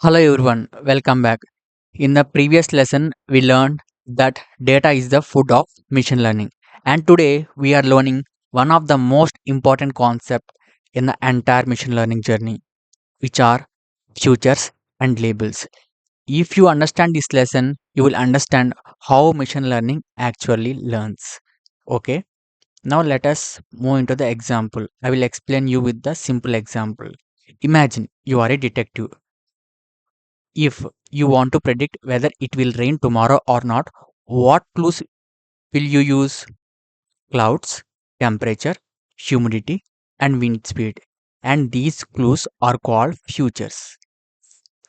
Hello everyone, welcome back. In the previous lesson, we learned that data is the food of machine learning. And today we are learning one of the most important concepts in the entire machine learning journey, which are futures and labels. If you understand this lesson, you will understand how machine learning actually learns. Okay, now let us move into the example. I will explain you with the simple example. Imagine you are a detective. If you want to predict whether it will rain tomorrow or not, what clues will you use? Clouds, temperature, humidity, and wind speed. And these clues are called futures.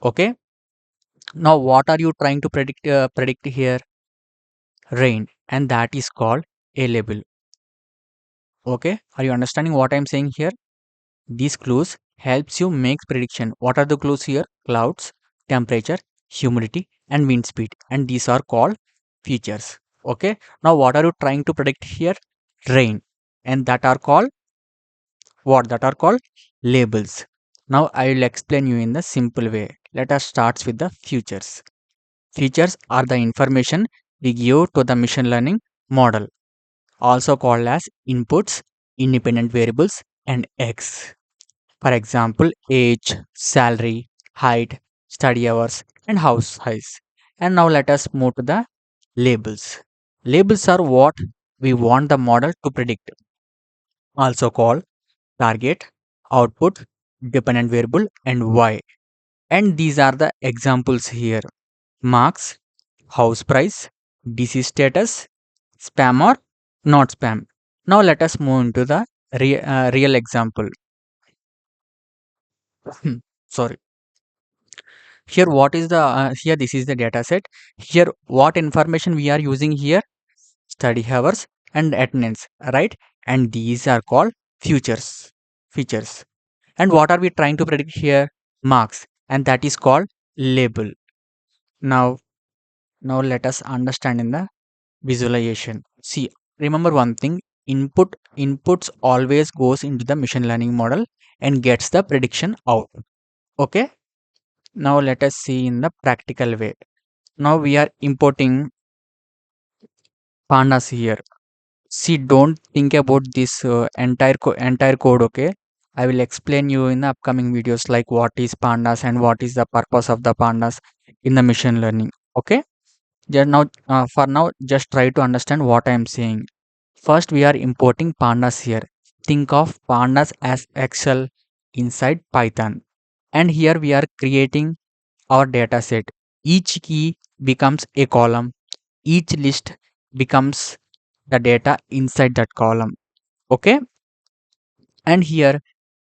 Okay. Now, what are you trying to predict here? Rain, and that is called a label. Okay. Are you understanding what I'm saying here? These clues helps you make prediction. What are the clues here? Clouds, temperature, humidity, and wind speed. And these are called features. Okay. Now what are you trying to predict here? Rain. And that are called what? That are called labels. Now I will explain you in the simple way. Let us start with the features. Features are the information we give to the machine learning model, also called as inputs, independent variables, and X. For example, age, salary, height, study hours, and house size. And now let us move to the labels. Labels are what we want the model to predict, also called target, output, dependent variable, and y. And these are the examples here: marks, house price, disease status, spam or not spam. Now let us move into the real example. Sorry. Here what is the here this is the data set. Here what information we are using here? Study hours and attendance, right? And these are called futures features. And what are we trying to predict here? Marks, and that is called label. Now now let us understand in the visualization. See, remember one thing: inputs always goes into the machine learning model and gets the prediction out. Okay. Now let us see in the practical way. Now we are importing pandas here. See, don't think about this entire code. Okay, I will explain you in the upcoming videos like what is pandas and what is the purpose of the pandas in the machine learning. Okay, for now, just try to understand what I am saying. First, we are importing pandas here. Think of pandas as Excel inside Python, and here we are creating our data set. Each key becomes a column. Each list becomes the data inside that column. Okay. And here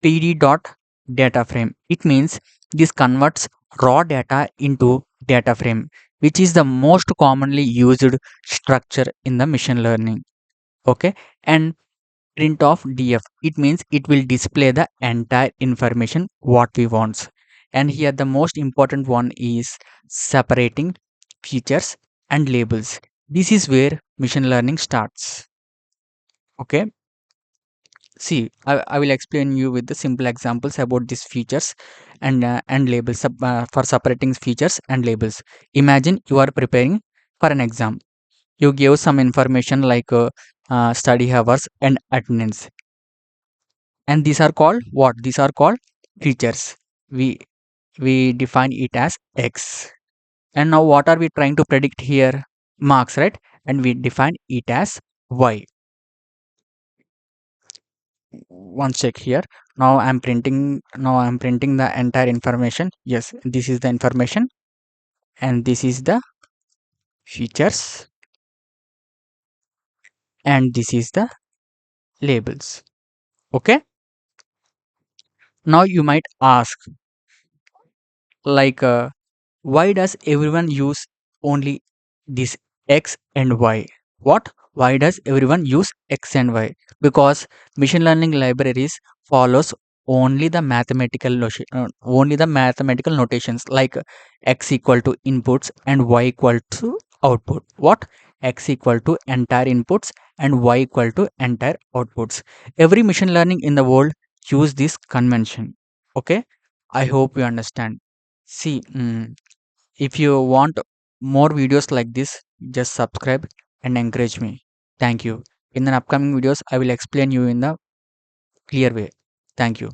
pd dot data frame, it means this converts raw data into data frame, which is the most commonly used structure in the machine learning. Okay. And print of df, it means it will display the entire information what we want. And here the most important one is separating features and labels. This is where machine learning starts. Okay. See, I will explain you with the simple examples about these features and labels for separating features and labels. Imagine you are preparing for an exam. You give some information like study hours and attendance, and these are called what? These are called features. We we define it as X. And now what are we trying to predict here? Marks, right? And we define it as Y. One check here. Now I'm printing the entire information. Yes, this is the information, and this is the features, and this is the labels. Okay. Now you might ask, like, why does everyone use only this X and Y? What? Why does everyone use X and Y? Because machine learning libraries follows only the mathematical notations like X equal to inputs and Y equal to output. What? X equal to entire inputs and Y equal to entire outputs. Every machine learning in the world use this convention. Okay. I hope you understand. See, if you want more videos like this, just subscribe and encourage me. Thank you. In the upcoming videos, I will explain you in the clear way. Thank you.